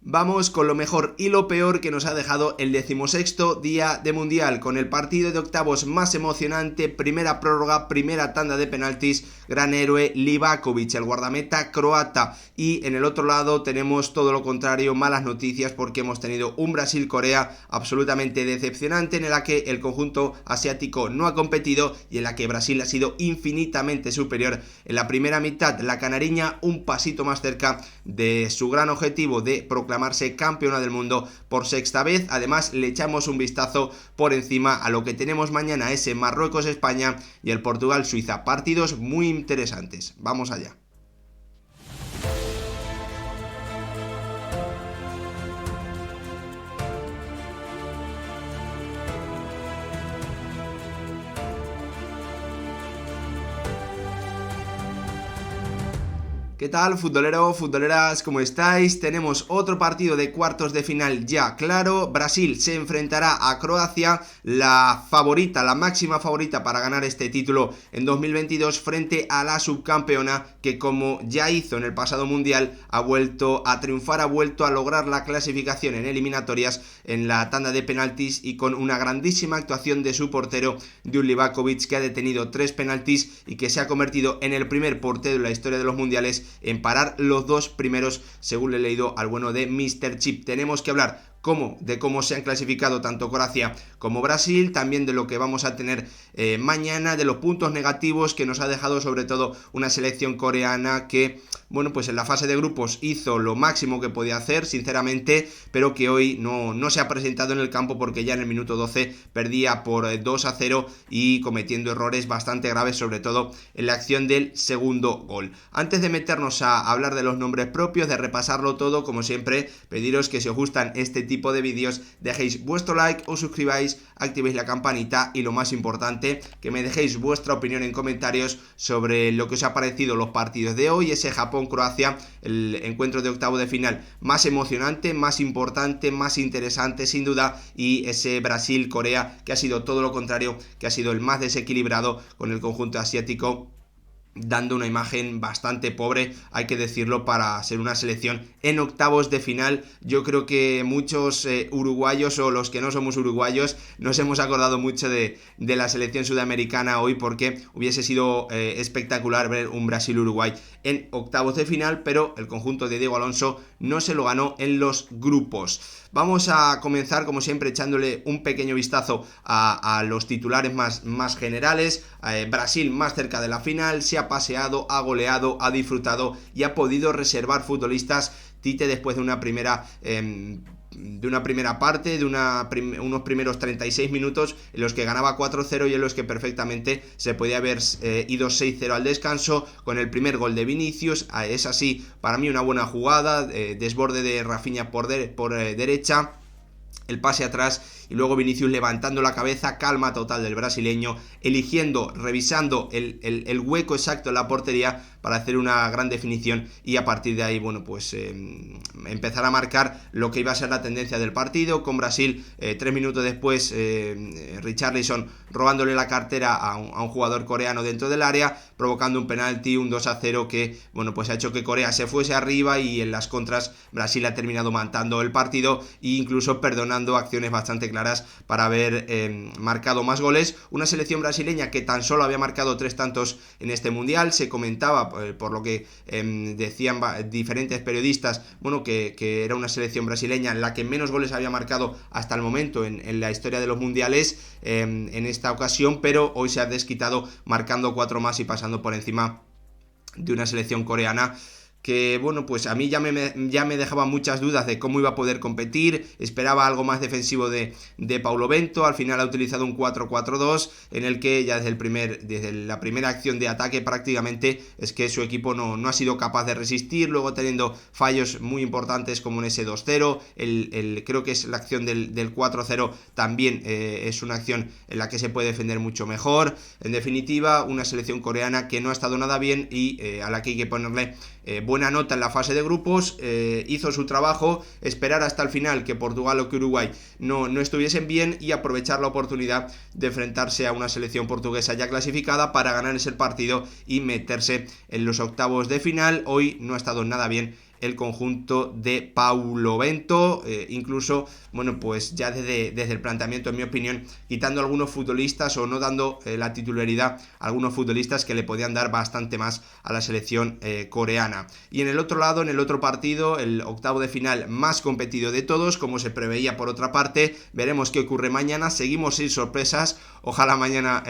Vamos con lo mejor y lo peor que nos ha dejado el 16º día de Mundial, con el partido de octavos más emocionante, primera prórroga, primera tanda de penaltis, gran héroe Livakovic, el guardameta croata, y en el otro lado tenemos todo lo contrario, malas noticias porque hemos tenido un Brasil-Corea absolutamente decepcionante en la que el conjunto asiático no ha competido y en la que Brasil ha sido infinitamente superior. En la primera mitad, la canariña un pasito más cerca de su gran objetivo de proclamarse campeona del mundo por sexta vez. Además, le echamos un vistazo por encima a lo que tenemos mañana, ese Marruecos-España y el Portugal-Suiza. Partidos muy interesantes. Vamos allá. ¿Qué tal, futbolero, futboleras? ¿Cómo estáis? Tenemos otro partido de cuartos de final ya claro. Brasil se enfrentará a Croacia, la favorita, la máxima favorita para ganar este título en 2022 frente a la subcampeona que, como ya hizo en el pasado mundial, ha vuelto a triunfar, ha vuelto a lograr la clasificación en eliminatorias en la tanda de penaltis y con una grandísima actuación de su portero, Djurj Livakovic, que ha detenido 3 penaltis y que se ha convertido en el primer portero de la historia de los mundiales en parar los 2 primeros, según le he leído al bueno de Mr. Chip. Tenemos que hablar de cómo se han clasificado tanto Croacia como Brasil, también de lo que vamos a tener mañana, de los puntos negativos que nos ha dejado sobre todo una selección coreana que, bueno, pues en la fase de grupos hizo lo máximo que podía hacer, sinceramente, pero que hoy no se ha presentado en el campo porque ya en el minuto 12 perdía por 2-0 y cometiendo errores bastante graves, sobre todo en la acción del segundo gol. Antes de meternos a hablar de los nombres propios, de repasarlo todo, como siempre, pediros que si os gustan este tipo de vídeos, dejéis vuestro like, os suscribáis, activéis la campanita y lo más importante, que me dejéis vuestra opinión en comentarios sobre lo que os ha parecido los partidos de hoy, ese Japón-Croacia, el encuentro de octavo de final más emocionante, más importante, más interesante sin duda, y ese Brasil-Corea que ha sido todo lo contrario, que ha sido el más desequilibrado, con el conjunto asiático dando una imagen bastante pobre, hay que decirlo, para ser una selección en octavos de final. Yo creo que muchos uruguayos, o los que no somos uruguayos, nos hemos acordado mucho de la selección sudamericana hoy, porque hubiese sido espectacular ver un Brasil-Uruguay en octavos de final, pero el conjunto de Diego Alonso no se lo ganó en los grupos. Vamos a comenzar, como siempre, echándole un pequeño vistazo a los titulares más generales. Brasil más cerca de la final, se ha paseado, ha goleado, ha disfrutado y ha podido reservar futbolistas. Tite, después de una primera parte, de unos primeros 36 minutos en los que ganaba 4-0 y en los que perfectamente se podía haber ido 6-0 al descanso, con el primer gol de Vinicius. Es así, para mí una buena jugada, desborde de Rafinha por derecha, el pase atrás y luego Vinicius levantando la cabeza, calma total del brasileño, revisando el hueco exacto en la portería para hacer una gran definición y a partir de ahí, bueno, pues empezar a marcar lo que iba a ser la tendencia del partido, con Brasil 3 minutos después Richarlison robándole la cartera a un jugador coreano dentro del área, provocando un penalti, un 2-0 que, bueno, pues ha hecho que Corea se fuese arriba y en las contras Brasil ha terminado matando el partido e incluso perdonando acciones bastante claras para haber marcado más goles. Una selección brasileña que tan solo había marcado 3 tantos en este mundial. Se comentaba, por lo que decían diferentes periodistas, bueno, que era una selección brasileña la que menos goles había marcado hasta el momento en la historia de los mundiales en esta ocasión, pero hoy se ha desquitado marcando 4 más y pasando por encima de una selección coreana que, bueno, pues a mí ya me dejaba muchas dudas de cómo iba a poder competir. Esperaba algo más defensivo de Paulo Bento. Al final ha utilizado un 4-4-2 en el que ya desde la primera acción de ataque prácticamente es que su equipo no ha sido capaz de resistir, luego teniendo fallos muy importantes como en ese 2-0, creo que es la acción del 4-0 también es una acción en la que se puede defender mucho mejor. En definitiva, una selección coreana que no ha estado nada bien y a la que hay que ponerle buena nota en la fase de grupos. Hizo su trabajo, esperar hasta el final que Portugal o que Uruguay no estuviesen bien y aprovechar la oportunidad de enfrentarse a una selección portuguesa ya clasificada para ganar ese partido y meterse en los octavos de final. Hoy no ha estado nada bien el conjunto de Paulo Bento, incluso, bueno, pues ya desde el planteamiento, en mi opinión, quitando a algunos futbolistas o no dando la titularidad a algunos futbolistas que le podían dar bastante más a la selección coreana. Y en el otro lado, en el otro partido, el octavo de final más competido de todos, como se preveía por otra parte, veremos qué ocurre mañana. Seguimos sin sorpresas, ojalá mañana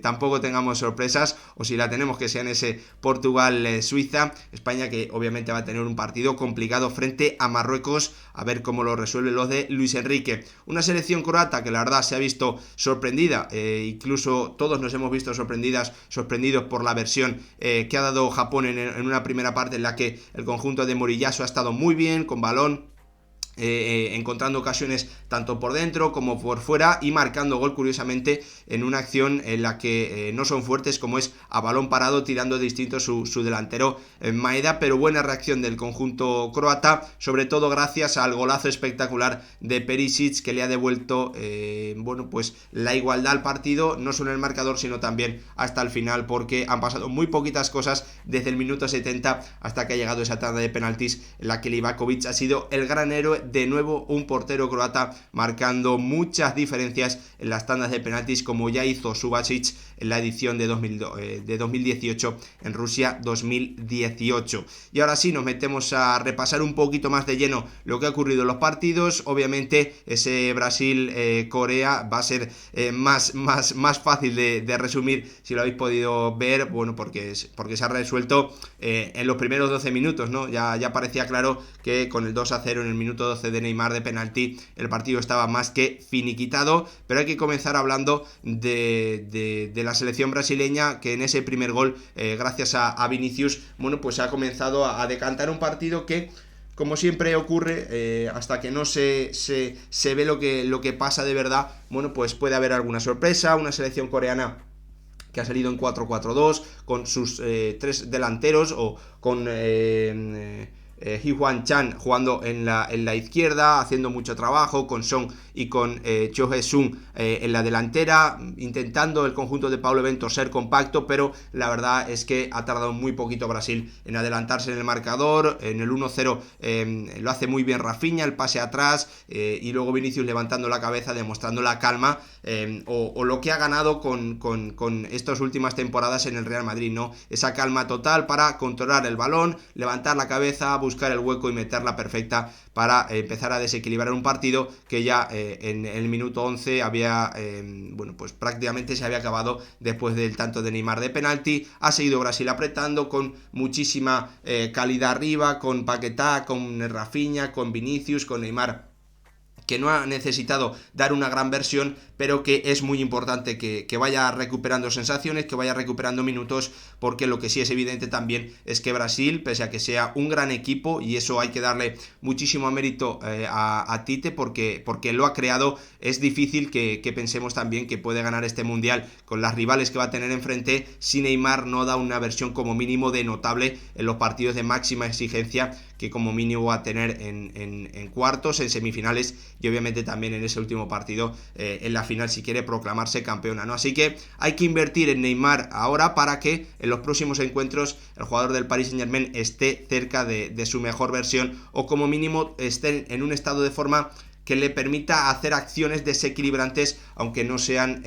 tampoco tengamos sorpresas, o si la tenemos que sea en ese Portugal-Suiza. España, que obviamente va a tener un partido complicado frente a Marruecos, a ver cómo lo resuelven los de Luis Enrique. Una selección croata que la verdad se ha visto sorprendida, incluso todos nos hemos visto sorprendidos por la versión que ha dado Japón en una primera parte en la que el conjunto de Moriyasu ha estado muy bien con balón, encontrando ocasiones tanto por dentro como por fuera y marcando gol, curiosamente, en una acción en la que no son fuertes, como es a balón parado, tirando distinto su delantero Maeda. Pero buena reacción del conjunto croata, sobre todo gracias al golazo espectacular de Perisic, que le ha devuelto bueno, pues la igualdad al partido, no solo en el marcador sino también hasta el final, porque han pasado muy poquitas cosas desde el minuto 70 hasta que ha llegado esa tanda de penaltis en la que Livakovic ha sido el gran héroe. De nuevo un portero croata marcando muchas diferencias en las tandas de penaltis, como ya hizo Subasic en la edición de 2018 en Rusia 2018. Y ahora sí, nos metemos a repasar un poquito más de lleno lo que ha ocurrido en los partidos. Obviamente ese Brasil-Corea va a ser más fácil de resumir si lo habéis podido ver, bueno, porque se ha resuelto en los primeros 12 minutos, ¿no? Ya parecía claro que con el 2-0 en el minuto 12 de Neymar de penalti el partido estaba más que finiquitado. Pero hay que comenzar hablando de la selección brasileña, que en ese primer gol, gracias a Vinicius, bueno, pues ha comenzado a decantar un partido que, como siempre ocurre, hasta que no se ve lo que pasa de verdad, bueno, pues puede haber alguna sorpresa. Una selección coreana que ha salido en 4-4-2 con sus tres delanteros, o con Hee-Hwan Chan jugando en la izquierda, haciendo mucho trabajo, con Son y con Cho Hae-sung en la delantera, intentando el conjunto de Paulo Bento ser compacto, pero la verdad es que ha tardado muy poquito Brasil en adelantarse en el marcador. En el 1-0 lo hace muy bien Rafinha, el pase atrás, y luego Vinicius levantando la cabeza, demostrando la calma, o lo que ha ganado con estas últimas temporadas en el Real Madrid, ¿no? Esa calma total para controlar el balón, levantar la cabeza, buscar el hueco y meterla perfecta para empezar a desequilibrar un partido que ya en el minuto 11 había, bueno, pues prácticamente se había acabado después del tanto de Neymar de penalti. Ha seguido Brasil apretando con muchísima calidad arriba, con Paquetá, con Rafinha, con Vinicius, con Neymar, que no ha necesitado dar una gran versión, pero que es muy importante que vaya recuperando sensaciones, que vaya recuperando minutos, porque lo que sí es evidente también es que Brasil, pese a que sea un gran equipo, y eso hay que darle muchísimo mérito a Tite, porque lo ha creado, es difícil que pensemos también que puede ganar este Mundial con las rivales que va a tener enfrente si Neymar no da una versión como mínimo de notable en los partidos de máxima exigencia que como mínimo va a tener en cuartos, en semifinales y obviamente también en ese último partido en la final, si quiere proclamarse campeona, ¿no? Así que hay que invertir en Neymar ahora para que en los próximos encuentros el jugador del Paris Saint-Germain esté cerca de su mejor versión, o como mínimo esté en un estado de forma que le permita hacer acciones desequilibrantes, aunque no sean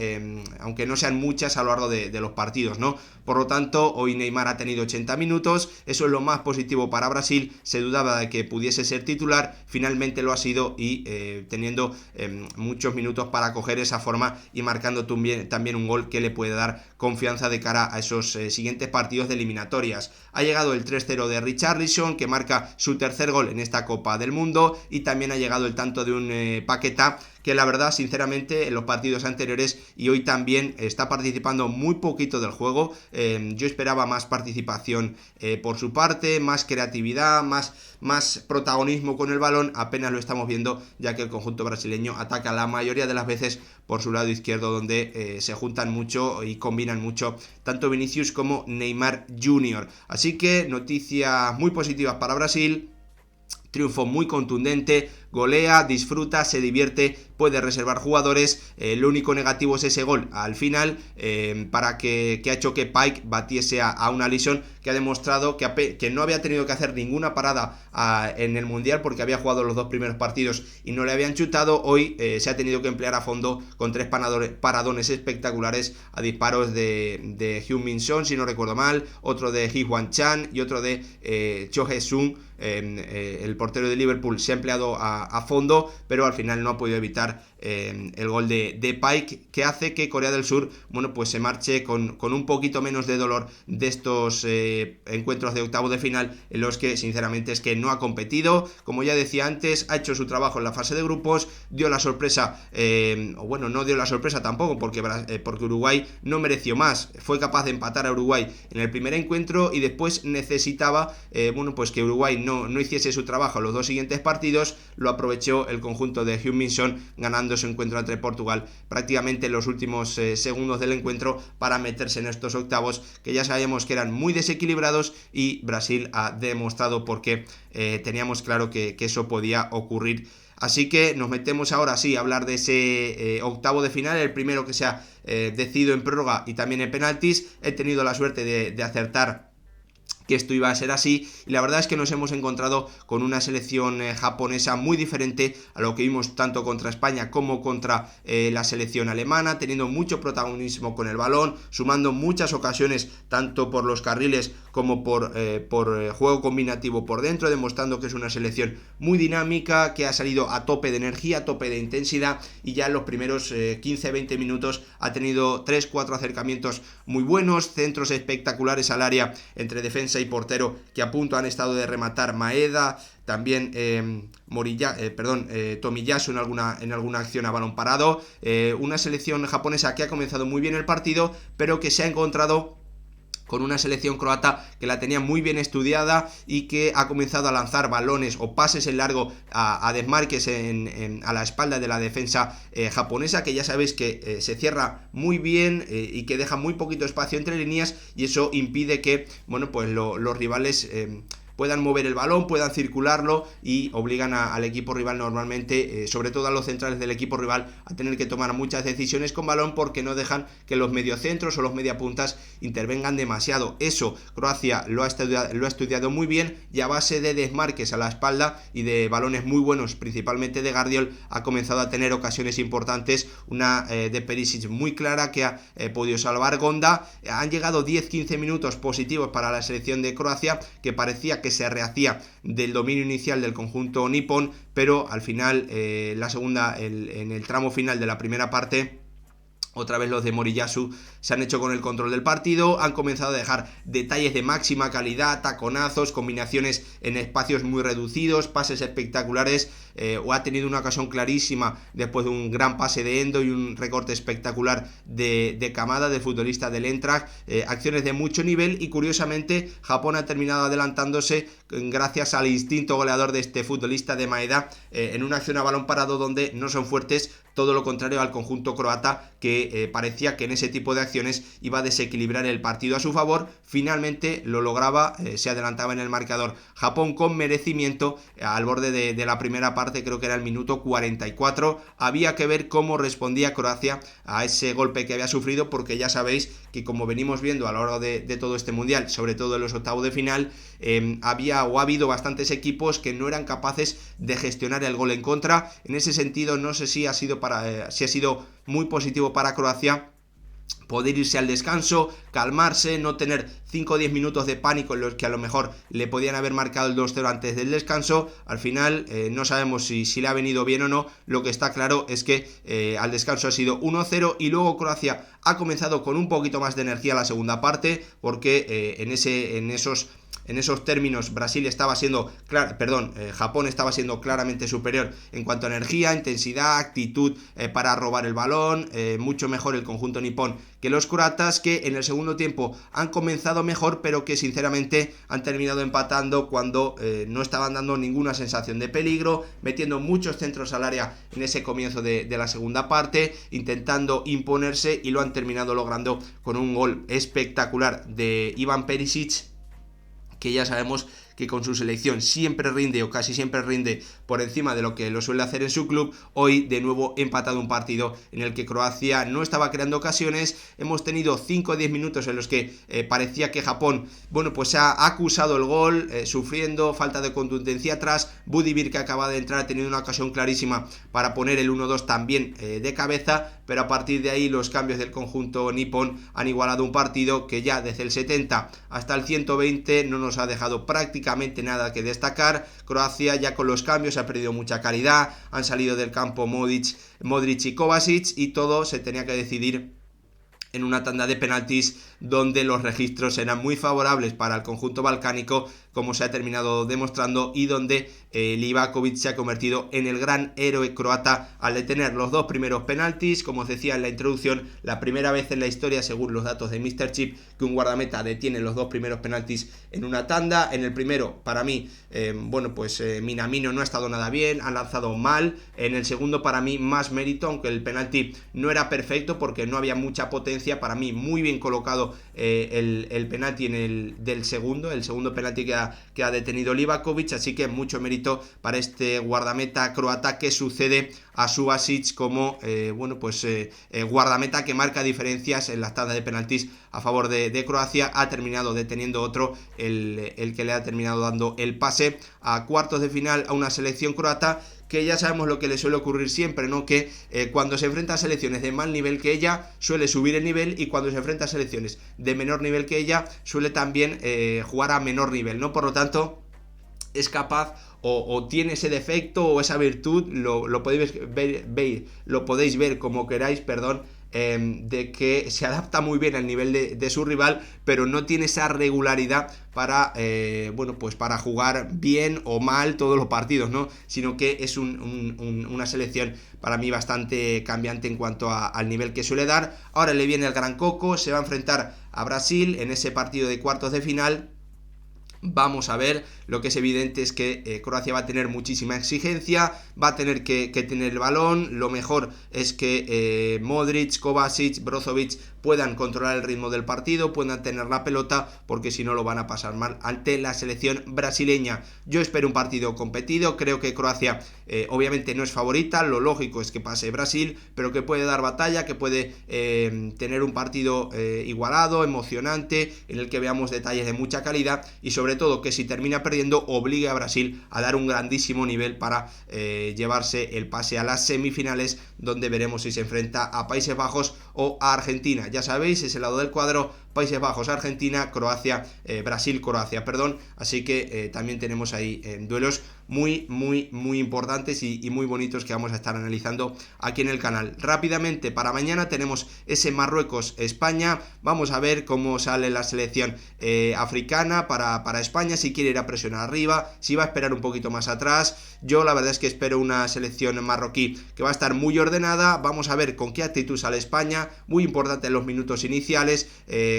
muchas a lo largo de los partidos, ¿no? Por lo tanto, hoy Neymar ha tenido 80 minutos, eso es lo más positivo para Brasil. Se dudaba de que pudiese ser titular, finalmente lo ha sido, y teniendo muchos minutos para coger esa forma y marcando también un gol que le puede dar confianza de cara a esos siguientes partidos de eliminatorias. Ha llegado el 3-0 de Richarlison, que marca su tercer gol en esta Copa del Mundo, y también ha llegado el tanto de un Paquetá, que la verdad, sinceramente, en los partidos anteriores y hoy también está participando muy poquito del juego. Yo esperaba más participación por su parte, más creatividad, más protagonismo con el balón. Apenas lo estamos viendo, ya que el conjunto brasileño ataca la mayoría de las veces por su lado izquierdo, donde se juntan mucho y combinan mucho tanto Vinicius como Neymar Jr. Así que noticias muy positivas para Brasil. Triunfo muy contundente, golea, disfruta, se divierte, puede reservar jugadores. Lo único negativo es ese gol al final, que ha hecho que Pike batiese a una Alisson, que ha demostrado que no había tenido que hacer ninguna parada en el Mundial porque había jugado los 2 primeros partidos y no le habían chutado. Hoy se ha tenido que emplear a fondo con 3 paradones espectaculares a disparos de Heung-min Son, si no recuerdo mal, otro de Hee-Hwan Chan y otro de Cho Hae-sung. El portero de Liverpool se ha empleado a fondo, pero al final no ha podido evitar el gol de Pike, que hace que Corea del Sur, bueno, pues se marche con un poquito menos de dolor de estos encuentros de octavos de final, en los que sinceramente es que no ha competido. Como ya decía antes, ha hecho su trabajo en la fase de grupos, dio la sorpresa, o bueno, no dio la sorpresa tampoco, porque Uruguay no mereció más, fue capaz de empatar a Uruguay en el primer encuentro y después necesitaba, bueno, pues que Uruguay no hiciese su trabajo en los 2 siguientes partidos. Lo aprovechó el conjunto de Heung-min Son, ganando su encuentro entre Portugal prácticamente en los últimos segundos del encuentro para meterse en estos octavos, que ya sabíamos que eran muy desequilibrados, y Brasil ha demostrado porque teníamos claro que eso podía ocurrir. Así que nos metemos ahora sí a hablar de ese octavo de final, el primero que se ha decidido en prórroga y también en penaltis. He tenido la suerte de acertar que esto iba a ser así, y la verdad es que nos hemos encontrado con una selección japonesa muy diferente a lo que vimos tanto contra España como contra la selección alemana, teniendo mucho protagonismo con el balón, sumando muchas ocasiones tanto por los carriles como por juego combinativo por dentro, demostrando que es una selección muy dinámica, que ha salido a tope de energía, a tope de intensidad, y ya en los primeros 15-20 minutos ha tenido 3-4 acercamientos muy buenos, centros espectaculares al área entre defensa y portero, que a punto han estado de rematar Maeda, también Tomiyasu en alguna acción a balón parado. Una selección japonesa que ha comenzado muy bien el partido, pero que se ha encontrado con una selección croata que la tenía muy bien estudiada y que ha comenzado a lanzar balones o pases en largo a desmarques a la espalda de la defensa japonesa, que ya sabéis que se cierra muy bien y que deja muy poquito espacio entre líneas, y eso impide que, bueno, pues los rivales puedan mover el balón, puedan circularlo, y obligan al equipo rival normalmente, sobre todo a los centrales del equipo rival, a tener que tomar muchas decisiones con balón, porque no dejan que los mediocentros o los mediapuntas intervengan demasiado. Eso Croacia lo ha estudiado muy bien, y a base de desmarques a la espalda y de balones muy buenos, principalmente de Guardiol, ha comenzado a tener ocasiones importantes, una de Perisic muy clara que ha podido salvar Gonda. Han llegado 10-15 minutos positivos para la selección de Croacia, que parecía que se rehacía del dominio inicial del conjunto nipón, pero al final, en el tramo final de la primera parte, otra vez los de Moriyasu se han hecho con el control del partido, han comenzado a dejar detalles de máxima calidad, taconazos, combinaciones en espacios muy reducidos, pases espectaculares, o ha tenido una ocasión clarísima después de un gran pase de Endo y un recorte espectacular de Kamada, de futbolista del Eintracht, acciones de mucho nivel, y curiosamente Japón ha terminado adelantándose gracias al instinto goleador de este futbolista de Maeda, en una acción a balón parado donde no son fuertes, todo lo contrario al conjunto croata, que parecía que en ese tipo de acciones iba a desequilibrar el partido a su favor. Finalmente lo lograba, se adelantaba en el marcador Japón con merecimiento al borde de la primera parte, creo que era el minuto 44. Había que ver cómo respondía Croacia a ese golpe que había sufrido, porque ya sabéis que, como venimos viendo a lo largo de todo este mundial, sobre todo en los octavos de final, ha habido bastantes equipos que no eran capaces de gestionar el gol en contra. En ese sentido, no sé si ha sido muy positivo para Croacia poder irse al descanso, calmarse, no tener 5 o 10 minutos de pánico en los que a lo mejor le podían haber marcado el 2-0 antes del descanso. Al final no sabemos si le ha venido bien o no. Lo que está claro es que al descanso ha sido 1-0, y luego Croacia ha comenzado con un poquito más de energía la segunda parte, porque en esos términos Japón estaba siendo claramente superior en cuanto a energía, intensidad, actitud para robar el balón, mucho mejor el conjunto nipón que los croatas, que en el segundo tiempo han comenzado mejor, pero que sinceramente han terminado empatando cuando no estaban dando ninguna sensación de peligro, metiendo muchos centros al área en ese comienzo de la segunda parte, intentando imponerse, y lo han terminado logrando con un gol espectacular de Ivan Perisic, que ya sabemos que con su selección siempre rinde o casi siempre rinde por encima de lo que lo suele hacer en su club, hoy de nuevo empatado un partido en el que Croacia no estaba creando ocasiones. Hemos tenido 5 o 10 minutos en los que parecía que Japón, bueno, pues ha acusado el gol, sufriendo falta de contundencia atrás. Budimir, que acaba de entrar, ha tenido una ocasión clarísima para poner el 1-2 también de cabeza, pero a partir de ahí los cambios del conjunto nipón han igualado un partido que ya desde el 70 hasta el 120 no nos ha dejado prácticamente nada que destacar. Croacia ya con los cambios ha perdido mucha calidad, han salido del campo Modric y Kovacic, y todo se tenía que decidir en una tanda de penaltis donde los registros eran muy favorables para el conjunto balcánico, como se ha terminado demostrando, y donde Livakovic se ha convertido en el gran héroe croata al detener los 2 primeros penaltis. Como os decía en la introducción, la primera vez en la historia, según los datos de Mr. Chip, que un guardameta detiene los 2 primeros penaltis en una tanda. En el primero, para mí, Minamino no ha estado nada bien, ha lanzado mal. En el segundo, para mí, más mérito, aunque el penalti no era perfecto porque no había mucha potencia. Para mí, muy bien colocado el penalti del segundo, el segundo penalti que ha detenido Livakovic, así que mucho mérito para este guardameta croata, que sucede a Subasic como guardameta que marca diferencias en las tandas de penaltis a favor de Croacia. Ha terminado deteniendo otro, el que le ha terminado dando el pase a cuartos de final a una selección croata que ya sabemos lo que le suele ocurrir siempre, ¿no? Que cuando se enfrenta a selecciones de mal nivel que ella, suele subir el nivel, y cuando se enfrenta a selecciones de menor nivel que ella, suele también jugar a menor nivel, ¿no? Por lo tanto, es capaz o tiene ese defecto o esa virtud, lo podéis ver como queráis, perdón, de que se adapta muy bien al nivel de su rival, pero no tiene esa regularidad para para jugar bien o mal todos los partidos, ¿no? Sino que es una selección para mí bastante cambiante en cuanto al nivel que suele dar. Ahora le viene el gran coco, se va a enfrentar a Brasil en ese partido de cuartos de final. Vamos a ver, lo que es evidente es que Croacia va a tener muchísima exigencia, va a tener que tener el balón. Lo mejor es que Modric, Kovacic, Brozovic puedan controlar el ritmo del partido, puedan tener la pelota, porque si no lo van a pasar mal ante la selección brasileña. Yo espero un partido competido, creo que Croacia obviamente no es favorita, lo lógico es que pase Brasil, pero que puede dar batalla, que puede tener un partido igualado, emocionante, en el que veamos detalles de mucha calidad, y sobre todo que si termina perdiendo obligue a Brasil a dar un grandísimo nivel para llevarse el pase a las semifinales, donde veremos si se enfrenta a Países Bajos o a Argentina. Ya sabéis, ese lado del cuadro, Países Bajos, Argentina, Brasil, Croacia, perdón. Así que también tenemos ahí duelos muy importantes y muy bonitos que vamos a estar analizando aquí en el canal. Rápidamente, para mañana tenemos ese Marruecos-España. Vamos a ver cómo sale la selección africana para España, si quiere ir a presionar arriba, si va a esperar un poquito más atrás. Yo la verdad es que espero una selección marroquí que va a estar muy ordenada. Vamos a ver con qué actitud sale España, muy importante en los minutos iniciales,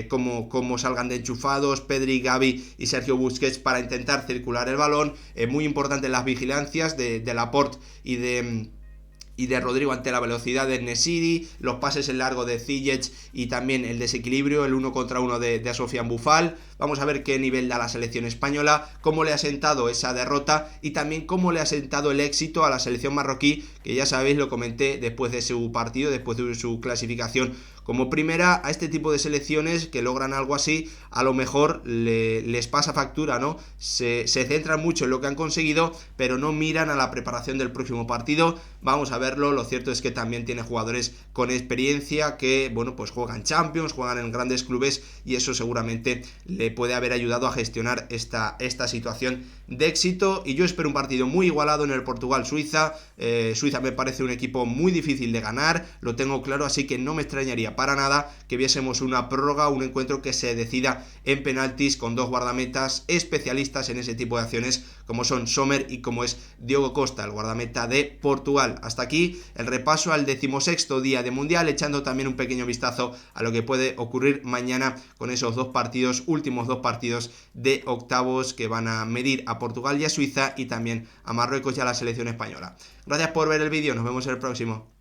cómo salgan de enchufados Pedri, Gavi y Sergio Busquets para intentar circular el balón. Muy importante las vigilancias de Laporte y de Rodrigo ante la velocidad de Nesiri, los pases en largo de Ziyech y también el desequilibrio, el 1 contra 1 de Sofiane Boufal. Vamos a ver qué nivel da la selección española, cómo le ha sentado esa derrota y también cómo le ha sentado el éxito a la selección marroquí, que ya sabéis, lo comenté después de su partido, después de su clasificación como primera. A este tipo de selecciones que logran algo así, a lo mejor les pasa factura, ¿no? Se centran mucho en lo que han conseguido, pero no miran a la preparación del próximo partido. Vamos a verlo. Lo cierto es que también tiene jugadores con experiencia que, pues juegan Champions, juegan en grandes clubes, y eso seguramente le puede haber ayudado a gestionar esta situación de éxito. Y yo espero un partido muy igualado en el Portugal-Suiza. Suiza me parece un equipo muy difícil de ganar, lo tengo claro, así que no me extrañaría para nada que viésemos una prórroga, un encuentro que se decida en penaltis, con 2 guardametas especialistas en ese tipo de acciones, como son Sommer y como es Diogo Costa, el guardameta de Portugal. Hasta aquí el repaso al 16º día de Mundial, echando también un pequeño vistazo a lo que puede ocurrir mañana con esos últimos dos partidos de octavos, que van a medir a Portugal y a Suiza, y también a Marruecos y a la selección española. Gracias por ver el vídeo, nos vemos en el próximo.